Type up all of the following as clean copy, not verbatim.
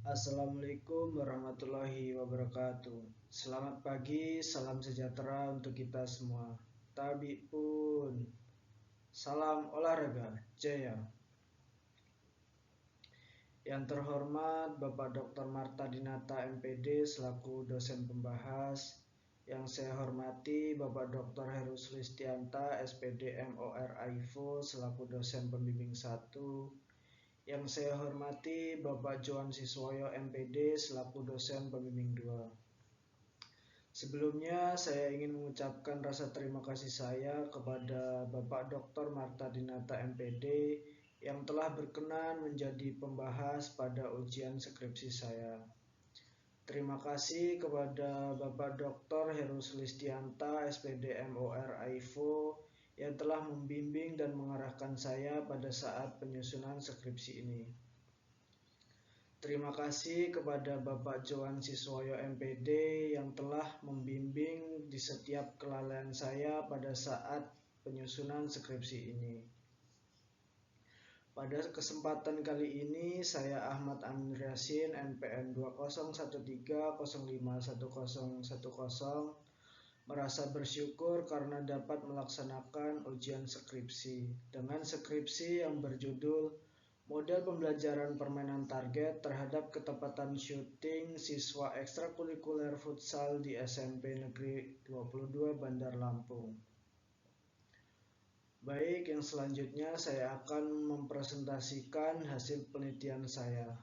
Assalamualaikum warahmatullahi wabarakatuh. Selamat pagi, salam sejahtera untuk kita semua. Tabi pun, salam olahraga, jaya. Yang terhormat Bapak Dr. Marta Dinata MPD selaku dosen pembahas. Yang saya hormati Bapak Dr. Heru Sulistianta SPD MOR AIFO selaku dosen pembimbing 1. Yang saya hormati Bapak Johan Siswoyo MPD selaku dosen pembimbing 2. Sebelumnya saya ingin mengucapkan rasa terima kasih saya kepada Bapak Dr. Marta Dinata MPD yang telah berkenan menjadi pembahas pada ujian skripsi saya. Terima kasih kepada Bapak Dr. Heru Sulistianta SPD MOR AIFO yang telah membimbing dan mengarahkan saya pada saat penyusunan skripsi ini. Terima kasih kepada Bapak Johan Siswoyo MPD yang telah membimbing di setiap kelalaian saya pada saat penyusunan skripsi ini. Pada kesempatan kali ini saya Ahmad Amin Yasin NPM 2013051010 merasa bersyukur karena dapat melaksanakan ujian skripsi dengan skripsi yang berjudul Model Pembelajaran Permainan Target terhadap Ketepatan Syuting Siswa Ekstrakurikuler Futsal di SMP Negeri 22 Bandar Lampung. Baik, yang selanjutnya saya akan mempresentasikan hasil penelitian saya.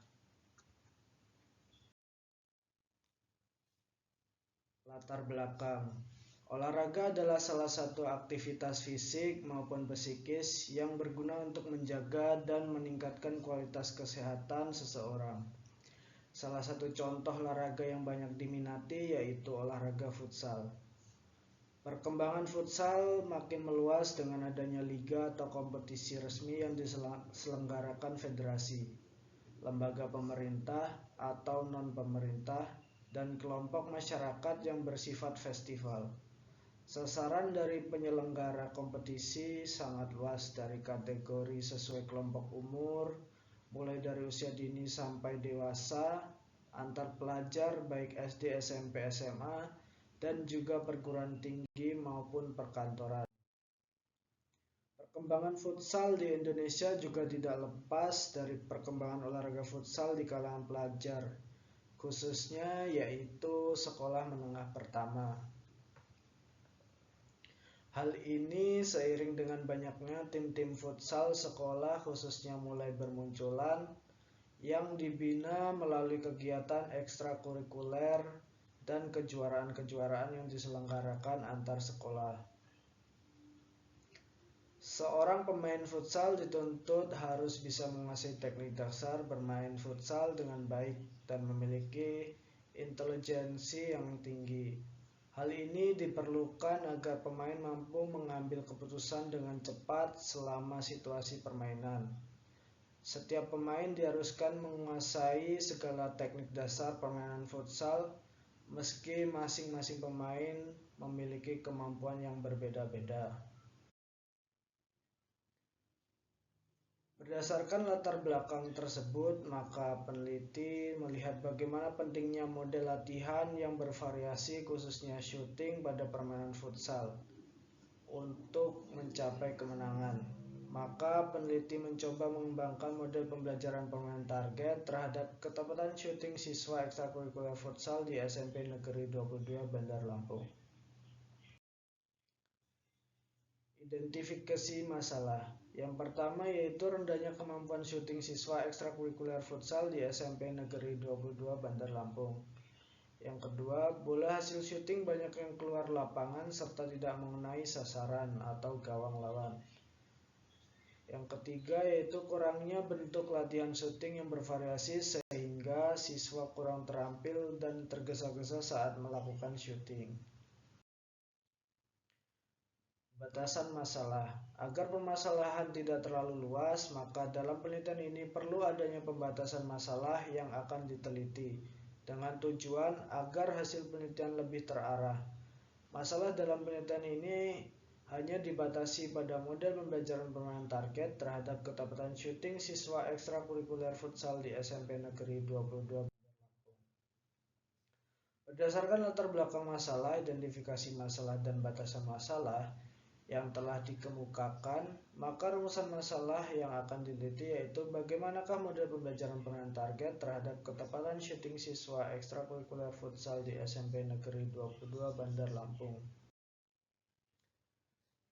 Latar belakang. Olahraga adalah salah satu aktivitas fisik maupun psikis yang berguna untuk menjaga dan meningkatkan kualitas kesehatan seseorang. Salah satu contoh olahraga yang banyak diminati yaitu olahraga futsal. Perkembangan futsal makin meluas dengan adanya liga atau kompetisi resmi yang diselenggarakan federasi, lembaga pemerintah atau non-pemerintah, dan kelompok masyarakat yang bersifat festival. Sasaran dari penyelenggara kompetisi sangat luas dari kategori sesuai kelompok umur, mulai dari usia dini sampai dewasa, antar pelajar baik SD, SMP, SMA, dan juga perguruan tinggi maupun perkantoran. Perkembangan futsal di Indonesia juga tidak lepas dari perkembangan olahraga futsal di kalangan pelajar, khususnya yaitu sekolah menengah pertama. Hal ini seiring dengan banyaknya tim-tim futsal sekolah khususnya mulai bermunculan yang dibina melalui kegiatan ekstrakurikuler dan kejuaraan-kejuaraan yang diselenggarakan antar sekolah. Seorang pemain futsal dituntut harus bisa menguasai teknik dasar bermain futsal dengan baik dan memiliki intelijensi yang tinggi. Hal ini diperlukan agar pemain mampu mengambil keputusan dengan cepat selama situasi permainan. Setiap pemain diharuskan menguasai segala teknik dasar permainan futsal, meski masing-masing pemain memiliki kemampuan yang berbeda-beda. Berdasarkan latar belakang tersebut, maka peneliti melihat bagaimana pentingnya model latihan yang bervariasi khususnya shooting pada permainan futsal untuk mencapai kemenangan. Maka peneliti mencoba mengembangkan model pembelajaran permainan target terhadap ketepatan syuting siswa ekstrakurikuler futsal di SMP Negeri 22 Bandar Lampung. Identifikasi masalah. Yang pertama yaitu rendahnya kemampuan syuting siswa ekstrakurikuler futsal di SMP Negeri 22 Bandar Lampung. Yang kedua, bola hasil syuting banyak yang keluar lapangan serta tidak mengenai sasaran atau gawang lawan. Yang ketiga yaitu kurangnya bentuk latihan syuting yang bervariasi sehingga siswa kurang terampil dan tergesa-gesa saat melakukan syuting. Batasan masalah. Agar permasalahan tidak terlalu luas, maka dalam penelitian ini perlu adanya pembatasan masalah yang akan diteliti dengan tujuan agar hasil penelitian lebih terarah. Masalah dalam penelitian ini hanya dibatasi pada model pembelajaran permainan target terhadap ketepatan syuting siswa ekstrakurikuler futsal di SMP Negeri 22. Berdasarkan latar belakang masalah, identifikasi masalah, dan batasan masalah yang telah dikemukakan, maka rumusan masalah yang akan diteliti yaitu bagaimanakah model pembelajaran permainan target terhadap ketepatan syuting siswa ekstrakurikuler futsal di SMP Negeri 22 Bandar Lampung.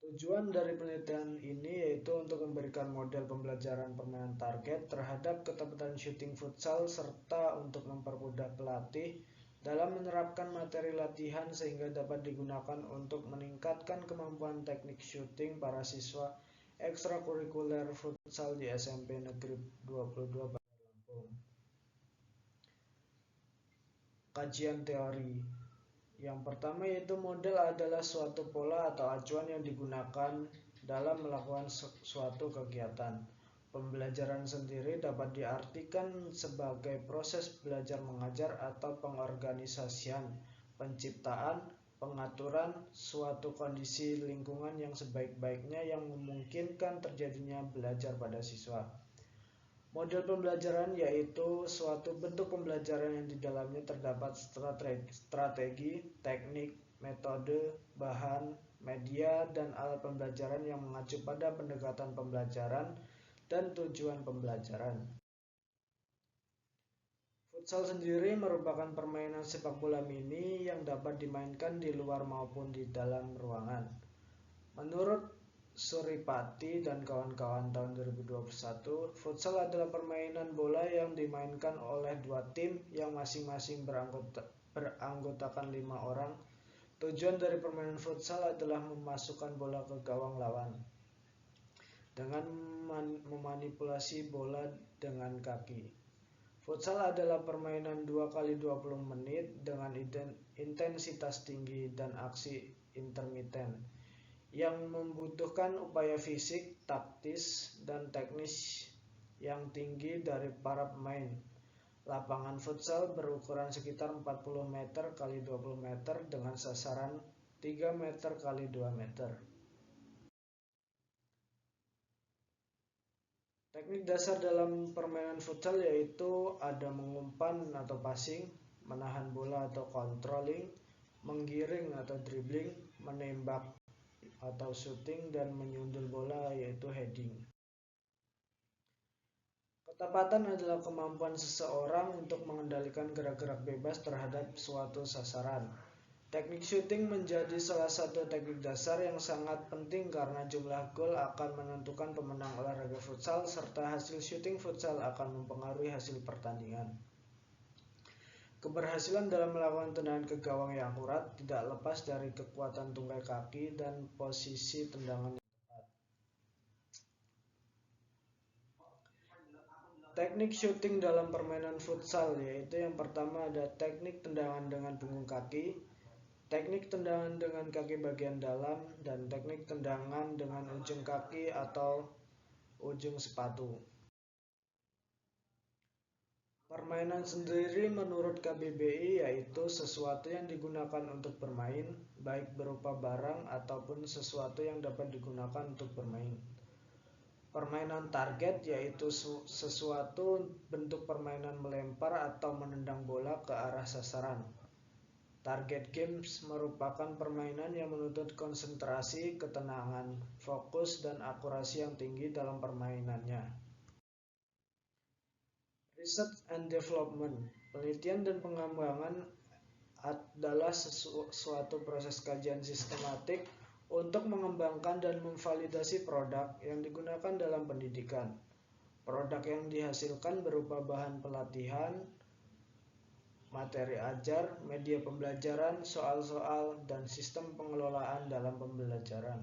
Tujuan dari penelitian ini yaitu untuk memberikan model pembelajaran permainan target terhadap ketepatan syuting futsal serta untuk mempermudah pelatih dalam menerapkan materi latihan sehingga dapat digunakan untuk meningkatkan kemampuan teknik syuting para siswa ekstrakurikuler futsal di SMP Negeri 22 Bandar Lampung. Kajian teori. Yang pertama yaitu model adalah suatu pola atau acuan yang digunakan dalam melakukan suatu kegiatan. Pembelajaran sendiri dapat diartikan sebagai proses belajar mengajar atau pengorganisasian, penciptaan, pengaturan suatu kondisi lingkungan yang sebaik-baiknya yang memungkinkan terjadinya belajar pada siswa. Model pembelajaran yaitu suatu bentuk pembelajaran yang di dalamnya terdapat strategi, teknik, metode, bahan, media, dan alat pembelajaran yang mengacu pada pendekatan pembelajaran dan tujuan pembelajaran. Futsal sendiri merupakan permainan sepak bola mini yang dapat dimainkan di luar maupun di dalam ruangan. Menurut Suripati dan kawan-kawan tahun 2021, futsal adalah permainan bola yang dimainkan oleh dua tim yang masing-masing beranggotakan 5 orang. Tujuan dari permainan futsal adalah memasukkan bola ke gawang lawan dengan memanipulasi bola dengan kaki. Futsal adalah permainan 2x20 menit dengan intensitas tinggi dan aksi intermiten yang membutuhkan upaya fisik, taktis, dan teknis yang tinggi dari para pemain. Lapangan futsal berukuran sekitar 40 meter x 20 meter dengan sasaran 3 meter x 2 meter. Teknik dasar dalam permainan futsal yaitu ada mengumpan atau passing, menahan bola atau controlling, menggiring atau dribbling, menembak atau shooting, dan menyundul bola yaitu heading. Ketepatan adalah kemampuan seseorang untuk mengendalikan gerak-gerak bebas terhadap suatu sasaran. Teknik shooting menjadi salah satu teknik dasar yang sangat penting karena jumlah gol akan menentukan pemenang olahraga futsal serta hasil shooting futsal akan mempengaruhi hasil pertandingan. Keberhasilan dalam melakukan tendangan ke gawang yang akurat tidak lepas dari kekuatan tungkai kaki dan posisi tendangan yang tepat. Teknik shooting dalam permainan futsal yaitu yang pertama ada teknik tendangan dengan punggung kaki, teknik tendangan dengan kaki bagian dalam, dan teknik tendangan dengan ujung kaki atau ujung sepatu. Permainan sendiri menurut KBBI yaitu sesuatu yang digunakan untuk bermain, baik berupa barang ataupun sesuatu yang dapat digunakan untuk bermain. Permainan target yaitu sesuatu bentuk permainan melempar atau menendang bola ke arah sasaran. Target games merupakan permainan yang menuntut konsentrasi, ketenangan, fokus, dan akurasi yang tinggi dalam permainannya. Research and Development, penelitian dan pengembangan adalah suatu proses kajian sistematik untuk mengembangkan dan memvalidasi produk yang digunakan dalam pendidikan. Produk yang dihasilkan berupa bahan pelatihan, materi ajar, media pembelajaran, soal-soal, dan sistem pengelolaan dalam pembelajaran.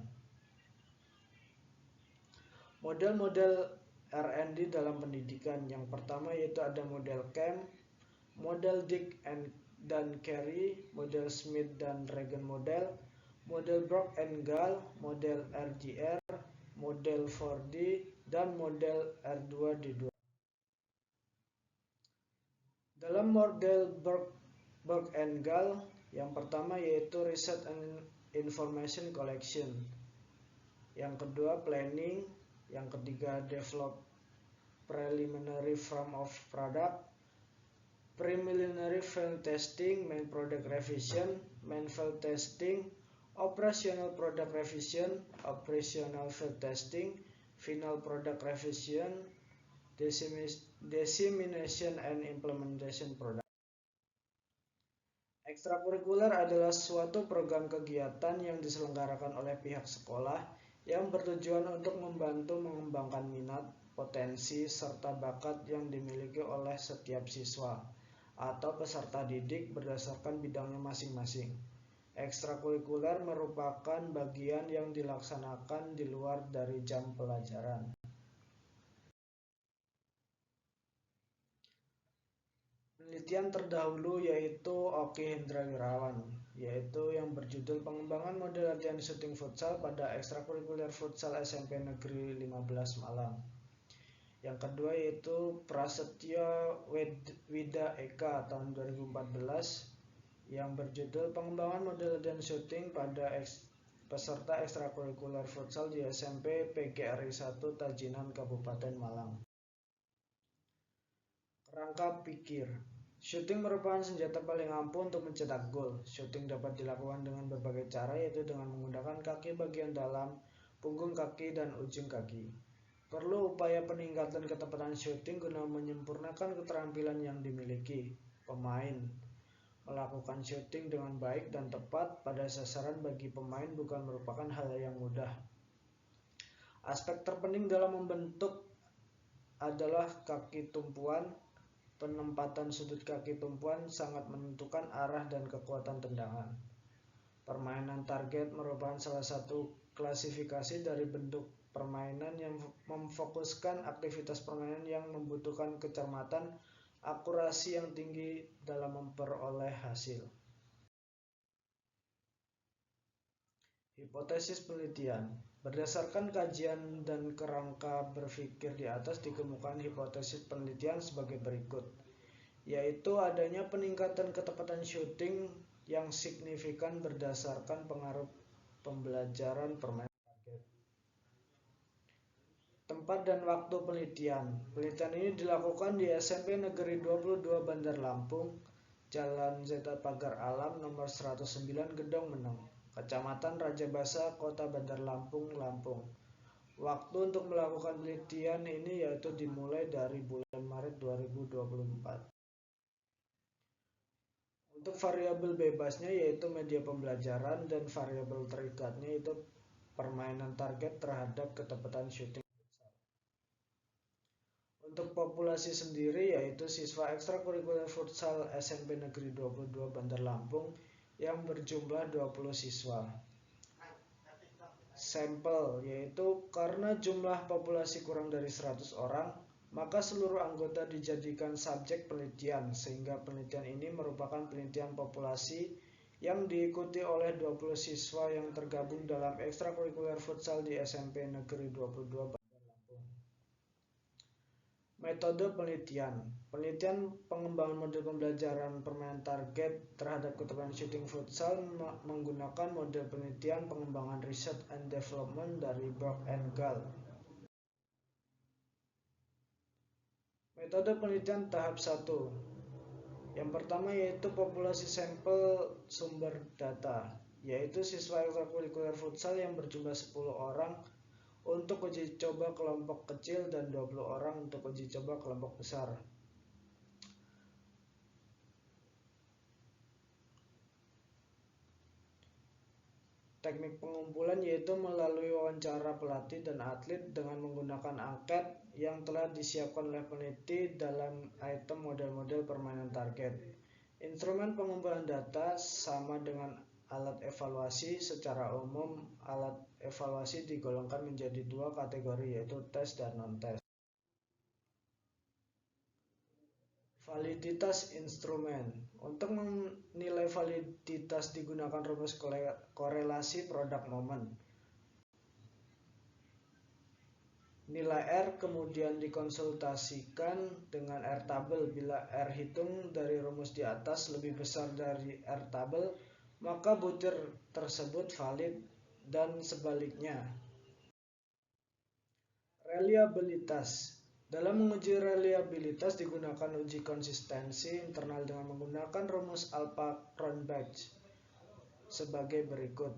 Model-model R&D dalam pendidikan yang pertama yaitu ada model CAM, model Dick dan Carey, model Smith dan Regan model Brock and Gall, model RGR, model 4D, dan model R2D2. Dalam model Brock and Gall yang pertama yaitu Research and Information Collection. yang kedua planning, yang ketiga develop preliminary form of product, preliminary field testing, main product revision, main field testing, operational product revision, operational field testing, final product revision, dissemination and implementation product. Ekstrakurikuler adalah suatu program kegiatan yang diselenggarakan oleh pihak sekolah yang bertujuan untuk membantu mengembangkan minat, potensi, serta bakat yang dimiliki oleh setiap siswa atau peserta didik berdasarkan bidangnya masing-masing. Ekstrakurikuler merupakan bagian yang dilaksanakan di luar dari jam pelajaran. Penelitian terdahulu yaitu Oki Hendra Wirawan, yaitu yang berjudul pengembangan model latihan syuting futsal pada ekstrakurikuler futsal SMP Negeri 15 Malang. Yang kedua yaitu Prasetyo Wida Eka tahun 2014 yang berjudul pengembangan model latihan syuting pada peserta ekstrakurikuler futsal di SMP PGRI 1 Tajinan Kabupaten Malang. Kerangka pikir. Syuting merupakan senjata paling ampuh untuk mencetak gol. Syuting dapat dilakukan dengan berbagai cara, yaitu dengan menggunakan kaki bagian dalam, punggung kaki, dan ujung kaki. Perlu upaya peningkatan ketepatan syuting guna menyempurnakan keterampilan yang dimiliki pemain. Melakukan syuting dengan baik dan tepat pada sasaran bagi pemain bukan merupakan hal yang mudah. Aspek terpenting dalam membentuk adalah kaki tumpuan. Penempatan sudut kaki tumpuan sangat menentukan arah dan kekuatan tendangan. Permainan target merupakan salah satu klasifikasi dari bentuk permainan yang memfokuskan aktivitas permainan yang membutuhkan kecermatan, akurasi yang tinggi dalam memperoleh hasil. Hipotesis penelitian. Berdasarkan kajian dan kerangka berpikir di atas dikemukakan hipotesis penelitian sebagai berikut, yaitu adanya peningkatan ketepatan syuting yang signifikan berdasarkan pengaruh pembelajaran permainan target. Tempat dan waktu penelitian. Penelitian ini dilakukan di SMP Negeri 22 Bandar Lampung, Jalan Zeta Pagar Alam nomor 109 Gedong Meneng, Kecamatan Raja Basa, Kota Bandar Lampung, Lampung. Waktu untuk melakukan penelitian ini yaitu dimulai dari bulan Maret 2024. Untuk variabel bebasnya yaitu media pembelajaran dan variabel terikatnya yaitu permainan target terhadap ketepatan syuting. Untuk populasi sendiri yaitu siswa ekstrakurikuler futsal SMP Negeri 22 Bandar Lampung yang berjumlah 20 siswa. Sampel yaitu karena jumlah populasi kurang dari 100 orang, maka seluruh anggota dijadikan subjek penelitian sehingga penelitian ini merupakan penelitian populasi yang diikuti oleh 20 siswa yang tergabung dalam ekstrakurikuler futsal di SMP Negeri 22 Bandar Lampung. Metode penelitian. Penelitian pengembangan model pembelajaran permainan target terhadap ketepatan syuting futsal menggunakan model penelitian pengembangan research and development dari Borg and Gall. Metode penelitian tahap 1. Yang pertama yaitu populasi sampel sumber data, yaitu siswa ekstrakurikuler futsal yang berjumlah 10 orang untuk uji coba kelompok kecil dan 20 orang untuk uji coba kelompok besar. Teknik pengumpulan yaitu melalui wawancara pelatih dan atlet dengan menggunakan angket yang telah disiapkan oleh peneliti dalam item model-model permainan target. Instrumen pengumpulan data sama dengan alat evaluasi. Secara umum, alat evaluasi digolongkan menjadi dua kategori yaitu tes dan non-tes. Validitas instrumen. Untuk menilai validitas digunakan rumus korelasi produk momen. Nilai R kemudian dikonsultasikan dengan R tabel. Bila R hitung dari rumus di atas lebih besar dari R tabel, maka butir tersebut valid dan sebaliknya. Reliabilitas. Dalam menguji reliabilitas digunakan uji konsistensi internal dengan menggunakan rumus Alpha-Cronbach sebagai berikut.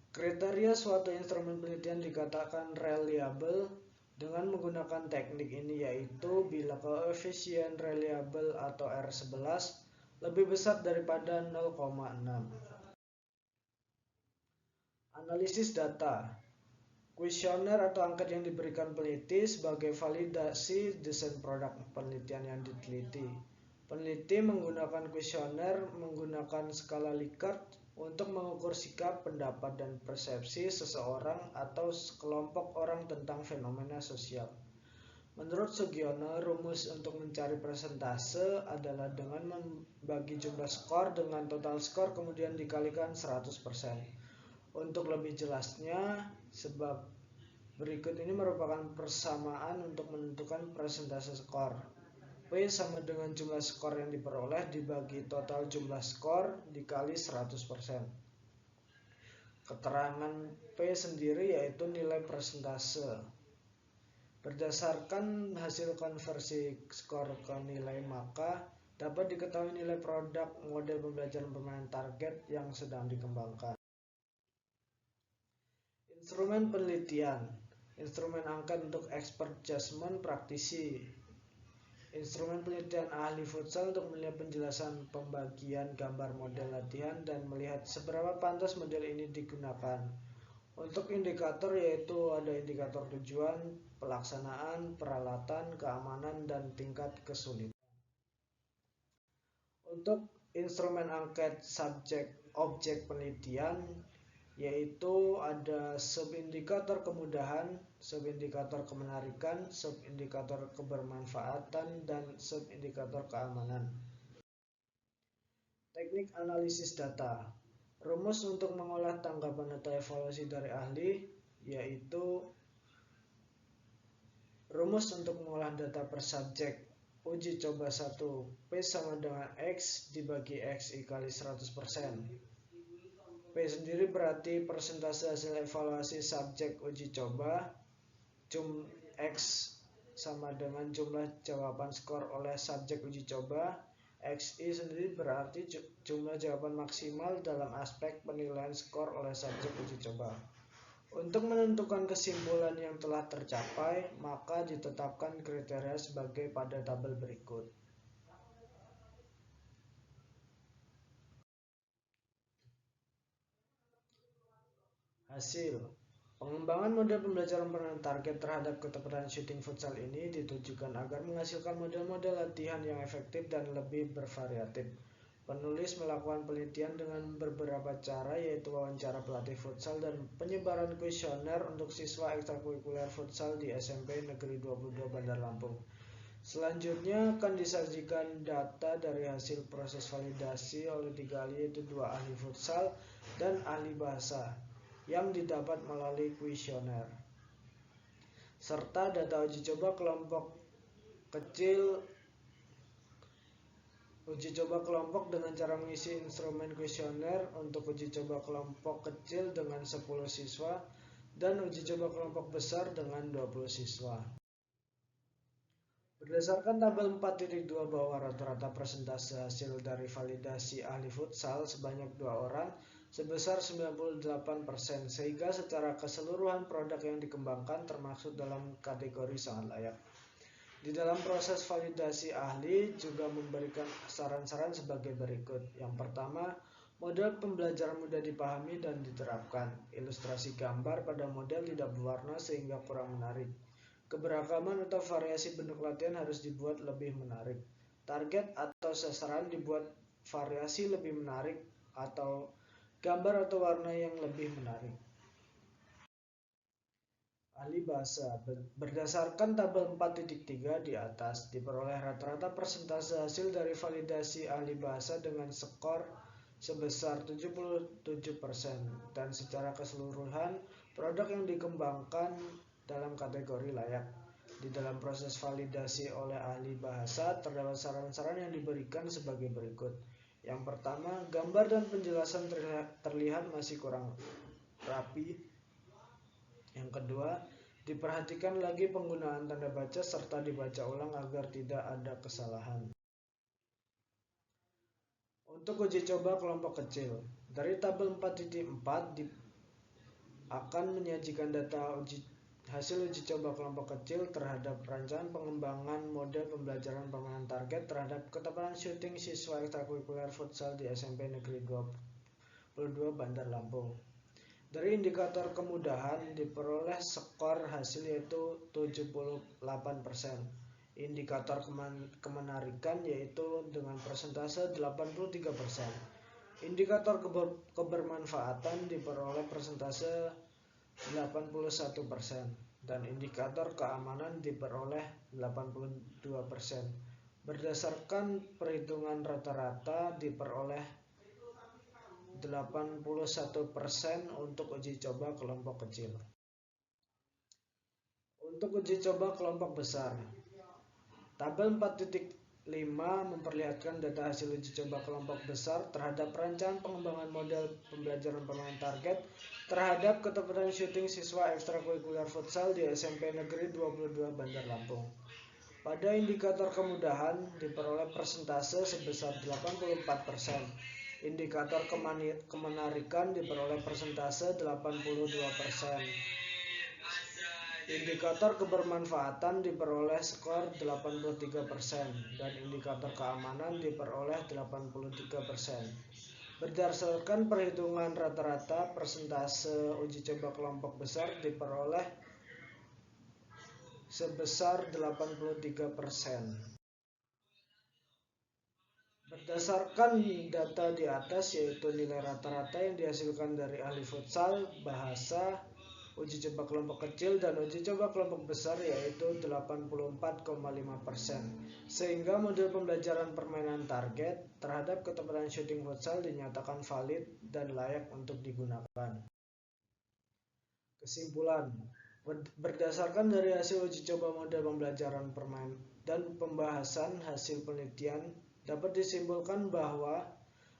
Kriteria suatu instrumen penelitian dikatakan reliable dengan menggunakan teknik ini, yaitu bila koefisien reliable atau R11 lebih besar daripada 0,6. Analisis data. Kuesioner atau angket yang diberikan peneliti sebagai validasi desain produk penelitian yang diteliti. Peneliti menggunakan kuesioner menggunakan skala Likert untuk mengukur sikap, pendapat, dan persepsi seseorang atau sekelompok orang tentang fenomena sosial. Menurut Sugiono, rumus untuk mencari persentase adalah dengan membagi jumlah skor dengan total skor kemudian dikalikan 100%. Untuk lebih jelasnya, sebab berikut ini merupakan persamaan untuk menentukan persentase skor. P sama dengan jumlah skor yang diperoleh dibagi total jumlah skor dikali 100%. Keterangan P sendiri yaitu nilai persentase. Berdasarkan hasil konversi skor ke nilai, maka dapat diketahui nilai produk model pembelajaran permainan target yang sedang dikembangkan. Instrumen penelitian. Instrumen angket untuk expert judgment praktisi. Instrumen penelitian ahli futsal untuk melihat penjelasan pembagian gambar model latihan dan melihat seberapa pantas model ini digunakan. Untuk indikator yaitu ada indikator tujuan, pelaksanaan, peralatan, keamanan, dan tingkat kesulitan. Untuk instrumen angket subjek objek penelitian yaitu ada subindikator kemudahan, subindikator kemenarikan, subindikator kebermanfaatan, dan subindikator keamanan. Teknik analisis data. Rumus untuk mengolah tanggapan atau evaluasi dari ahli yaitu rumus untuk mengolah data per subjek. Uji coba 1 P sama dengan X dibagi X dikali 100%. P sendiri berarti persentase hasil evaluasi subjek uji coba. X sama dengan jumlah jawaban skor oleh subjek uji coba. XI sendiri berarti jumlah jawaban maksimal dalam aspek penilaian skor oleh subjek uji coba. Untuk menentukan kesimpulan yang telah tercapai, maka ditetapkan kriteria sebagai pada tabel berikut. Hasil pengembangan model pembelajaran permainan target terhadap ketepatan shooting futsal ini ditujukan agar menghasilkan model-model latihan yang efektif dan lebih bervariatif. Penulis melakukan penelitian dengan beberapa cara, yaitu wawancara pelatih futsal dan penyebaran kuesioner untuk siswa ekstrakurikuler futsal di SMP Negeri 22 Bandar Lampung. Selanjutnya akan disajikan data dari hasil proses validasi oleh 3 ahli, yaitu 2 ahli futsal dan ahli bahasa, yang didapat melalui kuesioner, serta data uji coba kelompok kecil. Uji coba kelompok dengan cara mengisi instrumen kuesioner untuk uji coba kelompok kecil dengan 10 siswa dan uji coba kelompok besar dengan 20 siswa. Berdasarkan tabel 4.2 bahwa rata-rata persentase hasil dari validasi ahli futsal sebanyak 2 orang sebesar 98%, sehingga secara keseluruhan produk yang dikembangkan termasuk dalam kategori sangat layak. Di dalam proses validasi, ahli juga memberikan saran-saran sebagai berikut. Yang pertama, model pembelajaran mudah dipahami dan diterapkan. Ilustrasi gambar pada model tidak berwarna sehingga kurang menarik. Keberagaman atau variasi bentuk latihan harus dibuat lebih menarik. Target atau sasaran dibuat variasi lebih menarik atau gambar atau warna yang lebih menarik. Ahli bahasa. Berdasarkan tabel 4.3 di atas, diperoleh rata-rata persentase hasil dari validasi ahli bahasa dengan skor sebesar 77%, dan secara keseluruhan produk yang dikembangkan dalam kategori layak. Di dalam proses validasi oleh ahli bahasa, terdapat saran-saran yang diberikan sebagai berikut. Yang pertama, gambar dan penjelasan terlihat masih kurang rapi. Yang kedua, diperhatikan lagi penggunaan tanda baca serta dibaca ulang agar tidak ada kesalahan. Untuk uji coba kelompok kecil, dari tabel 4.4 akan menyajikan data hasil uji coba kelompok kecil terhadap rancangan pengembangan model pembelajaran permainan target terhadap ketepatan syuting siswa ekstrakurikuler futsal di SMP Negeri 22 Bandar Lampung. Dari indikator kemudahan diperoleh skor hasil yaitu 78%. Indikator kemenarikan yaitu dengan persentase 83%. Indikator kebermanfaatan diperoleh persentase 81% dan indikator keamanan diperoleh 82%. Berdasarkan perhitungan rata-rata diperoleh 81% untuk uji coba kelompok kecil. Untuk uji coba kelompok besar, tabel 4.5 memperlihatkan data hasil uji coba kelompok besar terhadap rancangan pengembangan model pembelajaran permainan target terhadap ketepatan syuting siswa ekstrakurikuler futsal di SMP Negeri 22 Bandar Lampung. Pada indikator kemudahan diperoleh persentase sebesar 84%. Indikator kemenarikan diperoleh persentase 82%. Indikator kebermanfaatan diperoleh skor 83% dan indikator keamanan diperoleh 83%. Berdasarkan perhitungan rata-rata, persentase uji coba kelompok besar diperoleh sebesar 83%. Berdasarkan data di atas yaitu nilai rata-rata yang dihasilkan dari ahli futsal, bahasa, uji coba kelompok kecil dan uji coba kelompok besar yaitu 84,5%. Sehingga model pembelajaran permainan target terhadap ketepatan syuting futsal dinyatakan valid dan layak untuk digunakan. Kesimpulan, berdasarkan dari hasil uji coba model pembelajaran permainan dan pembahasan hasil penelitian, dapat disimpulkan bahwa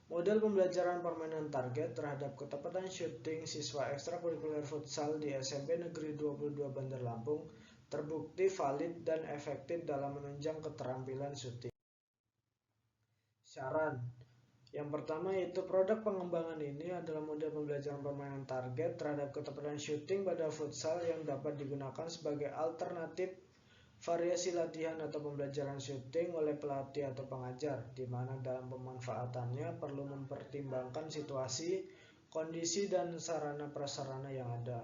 model pembelajaran permainan target terhadap ketepatan syuting siswa ekstrakurikuler futsal di SMP Negeri 22 Bandar Lampung terbukti valid dan efektif dalam menunjang keterampilan syuting. Saran. Yang pertama yaitu produk pengembangan ini adalah model pembelajaran permainan target terhadap ketepatan syuting pada futsal yang dapat digunakan sebagai alternatif variasi latihan atau pembelajaran syuting oleh pelatih atau pengajar, di mana dalam pemanfaatannya perlu mempertimbangkan situasi, kondisi, dan sarana-prasarana yang ada.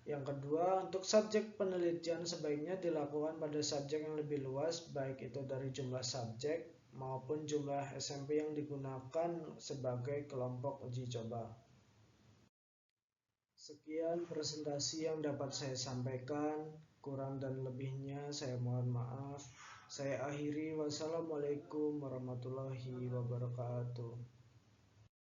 Yang kedua, untuk subjek penelitian sebaiknya dilakukan pada subjek yang lebih luas, baik itu dari jumlah subjek maupun jumlah SMP yang digunakan sebagai kelompok uji coba. Sekian presentasi yang dapat saya sampaikan. Kurang dan lebihnya saya mohon maaf. Saya akhiri. Wassalamualaikum warahmatullahi wabarakatuh.